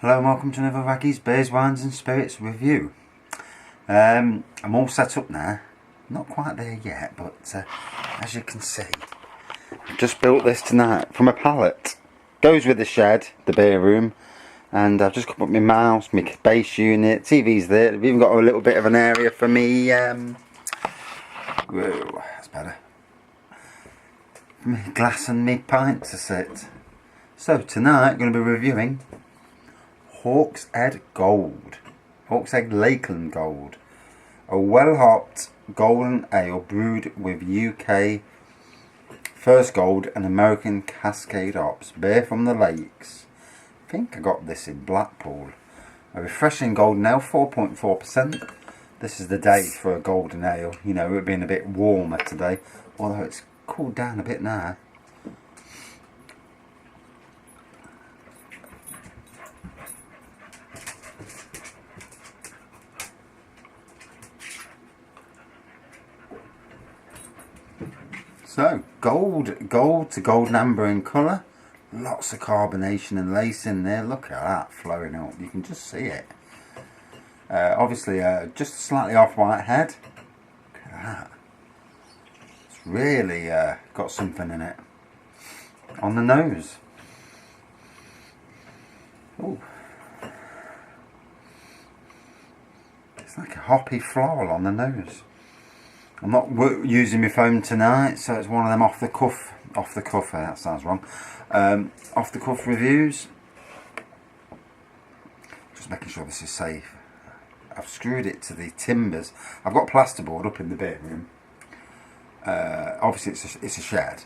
Hello and welcome to another Raggy's Beers, Wines and Spirits review. I'm all set up now. Not quite there yet, but as you can see, I've just built this tonight from a pallet. Goes with the shed, the beer room, and I've just got my mouse, my bass unit, TV's there. I've even got a little bit of an area for me. Whoa, that's better. Me glass and me pint to sit. So tonight, I'm going to be reviewing HawksHead Gold, HawksHead Lakeland Gold, a well-hopped golden ale brewed with UK First Gold and American Cascade hops, beer from the lakes. I think I got this in Blackpool. A refreshing golden ale, 4.4%. This is the day for a golden ale. You know, it being a bit warmer today, although it's cooled down a bit now. So, gold to golden amber in colour. Lots of carbonation and lace in there. Look at that flowing up. You can just see it. Obviously, just a slightly off-white head. Look at that. It's really got something in it. On the nose. Ooh. It's like a hoppy floral on the nose. I'm not using my phone tonight, so it's one of them off the cuff, that sounds wrong, off the cuff reviews. Just making sure this is safe. I've screwed it to the timbers. I've got plasterboard up in the bedroom. Obviously it's a shed,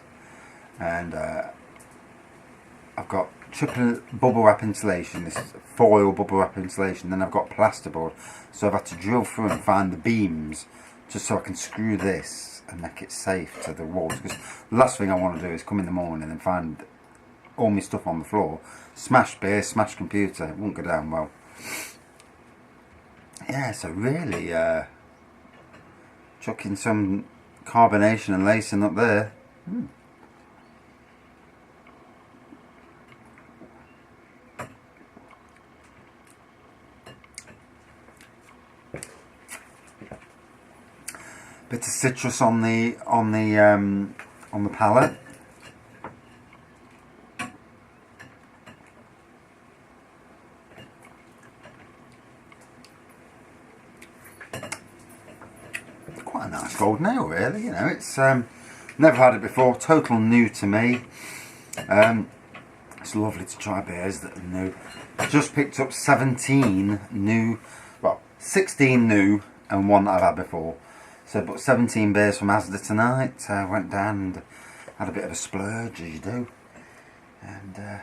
and I've got triple bubble wrap insulation, this is foil bubble wrap insulation, then I've got plasterboard, so I've had to drill through and find the beams just so I can screw this and make it safe to the walls, because the last thing I want to do is come in the morning and find all my stuff on the floor, smash beer, smash computer. It won't go down well. Yeah, so really chucking some carbonation and lacing up there. Bit of citrus on the palate. Quite a nice golden ale, really. You know, it's never had it before. Total new to me. It's lovely to try beers that are new. Just picked up 17 new, well, 16 new and one that I've had before. So, but 17 beers from Asda tonight. Went down and had a bit of a splurge, as you do. And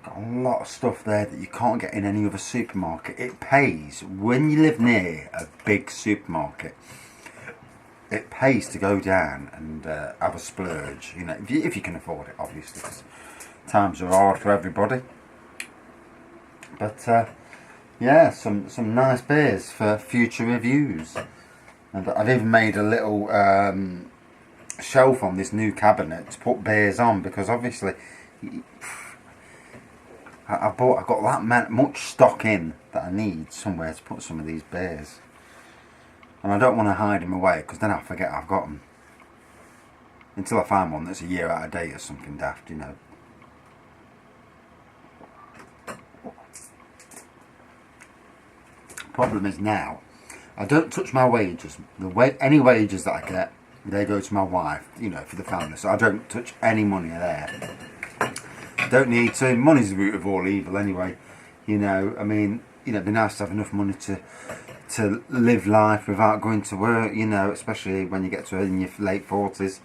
got a lot of stuff there that you can't get in any other supermarket. It pays, when you live near a big supermarket, it pays to go down and have a splurge. You know, if you can afford it, obviously, because times are hard for everybody. But yeah, some nice beers for future reviews. And I've even made a little shelf on this new cabinet to put beers on, because obviously I've got that much stock in that I need somewhere to put some of these beers, and I don't want to hide them away, because then I forget I've got them until I find one that's a year out of date or something daft, you know. Problem is now, I don't touch my wages. Any wages that I get, they go to my wife, you know, for the family. So I don't touch any money there. Don't need to. Money's the root of all evil anyway. You know, I mean, you know, it'd be nice to have enough money to live life without going to work, you know, especially when you get to in your late 40s.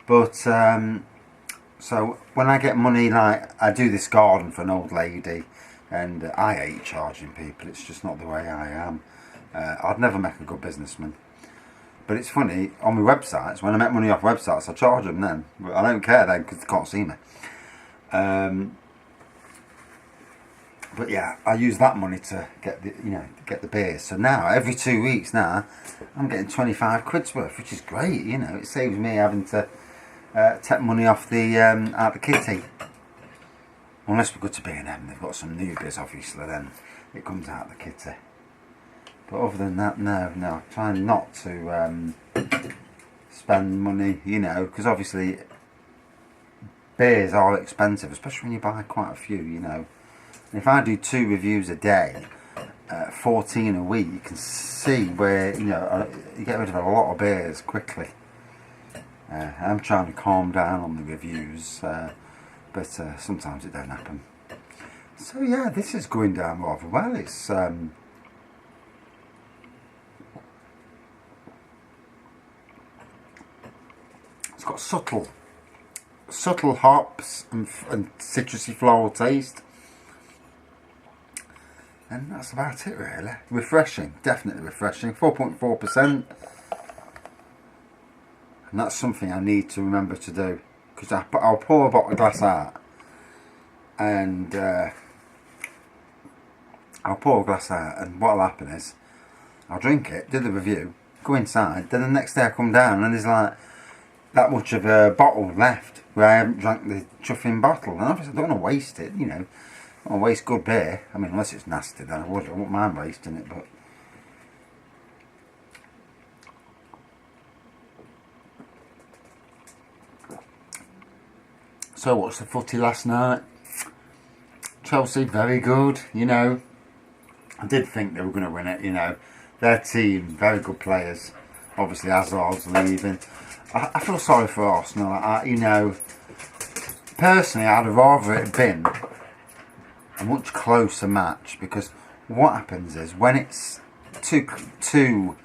But, so when I get money, like, I do this garden for an old lady, and I hate charging people. It's just not the way I am. I'd never make a good businessman. But it's funny, on my websites, when I make money off websites, I charge them then. But I don't care then, because they can't see me. But yeah, I use that money to get the beers. So now, every 2 weeks now, I'm getting 25 quid's worth, which is great, you know. It saves me having to take money off the out the kitty. Unless we go to B&M, they've got some new beers, obviously, then it comes out of the kitty. But other than that, no, I try not to spend money, you know, because obviously beers are expensive, especially when you buy quite a few, you know. And if I do 2 reviews a day, 14 a week, you can see where, you know, you get rid of a lot of beers quickly. I'm trying to calm down on the reviews, but sometimes it don't happen. So yeah, this is going down rather well. It's got subtle hops and citrusy floral taste, and that's about it really. Refreshing, definitely refreshing. 4.4%, and that's something I need to remember to do, because I'll pour a bottle of glass out, and what'll happen is I'll drink it, do the review, go inside, then the next day I come down and there's like that much of a bottle left where I haven't drank the chuffing bottle, and obviously I don't want to waste it, you know. I don't want to waste good beer. I mean, unless it's nasty, then I wouldn't mind wasting it, but so watched the footy last night. Chelsea, very good, you know. I did think they were going to win it, you know. Their team, very good players. Obviously, Hazard's leaving. I feel sorry for Arsenal. You know, personally, I'd rather it had been a much closer match, because what happens is when it's too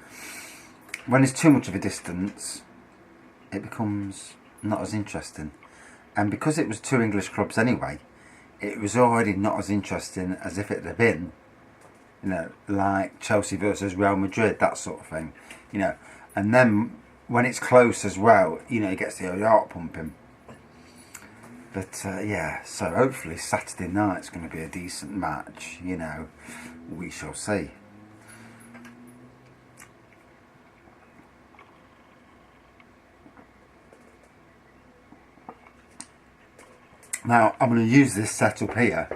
much of a distance, it becomes not as interesting. And because it was 2 English clubs anyway, it was already not as interesting as if it had been, you know, like Chelsea versus Real Madrid, that sort of thing, you know. And then when it's close as well, you know, it gets the heart pumping. But yeah, so hopefully Saturday night's going to be a decent match, you know. We shall see. Now, I'm going to use this setup here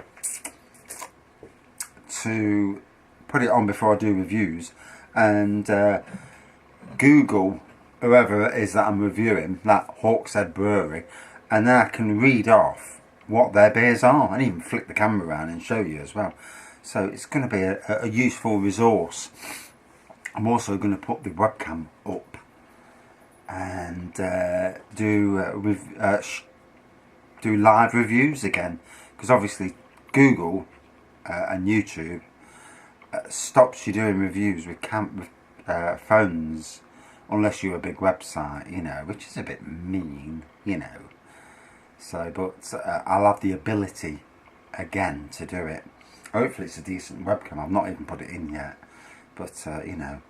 to put it on before I do reviews, and Google whoever it is that I'm reviewing, that HawksHead Brewery, and then I can read off what their beers are, and even flick the camera around and show you as well. So it's going to be a useful resource. I'm also going to put the webcam up and do live reviews again, because obviously Google and YouTube stops you doing reviews with phones unless you're a big website, you know, which is a bit mean, you know. So, but I'll have the ability again to do it. Hopefully it's a decent webcam. I've not even put it in yet, but you know.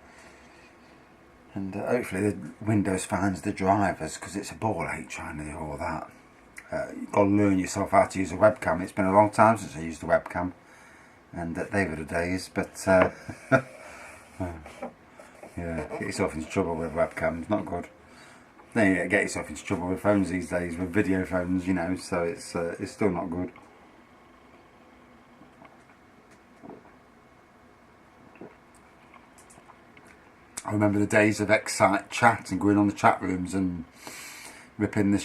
And hopefully the Windows finds the drivers, because it's a ball ache trying to do all that. You've got to learn yourself how to use a webcam. It's been a long time since I used a webcam, and they were the days. But yeah, get yourself into trouble with webcams. Not good. Then you get yourself into trouble with phones these days, with video phones, you know. So it's still not good. I remember the days of Excite Chat and going on the chat rooms and ripping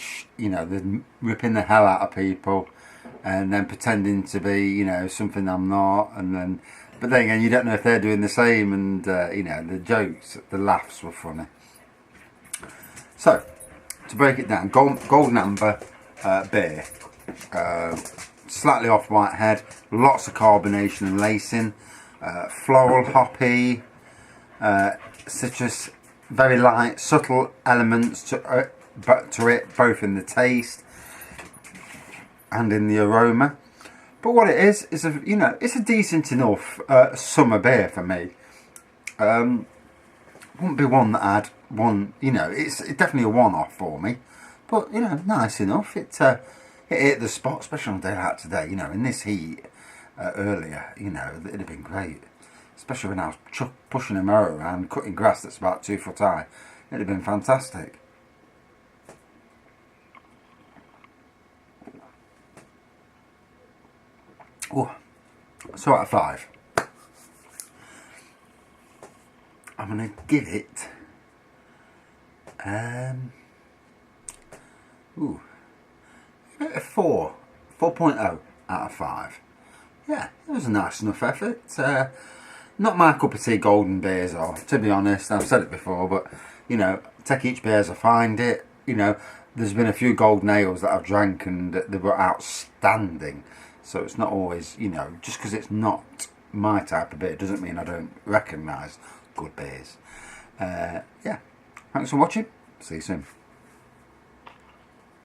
ripping the hell out of people, and then pretending to be, you know, something I'm not, but then again, you don't know if they're doing the same, and you know, the jokes, the laughs were funny. So, to break it down, Golden Amber beer, slightly off white head, lots of carbonation and lacing, floral, hoppy, citrus, very light, subtle elements to it, both in the taste and in the aroma. But what it is it's a decent enough summer beer for me. Wouldn't be one that I'd one, you know, it's definitely a one-off for me. But, you know, nice enough. It hit the spot, especially on a day like today, you know, in this heat earlier, you know, it'd have been great. Especially when I was pushing a mower around, cutting grass that's about 2 foot high. It'd have been fantastic. Oh, so out of 5. I'm going to give it a 4.0 out of 5. Yeah, it was a nice enough effort. Not my cup of tea, golden beers, or to be honest, I've said it before, but you know, take each beer as I find it. You know, there's been a few golden ales that I've drank and they were outstanding. So it's not always, you know, just because it's not my type of beer doesn't mean I don't recognise good beers. Yeah, thanks for watching. See you soon.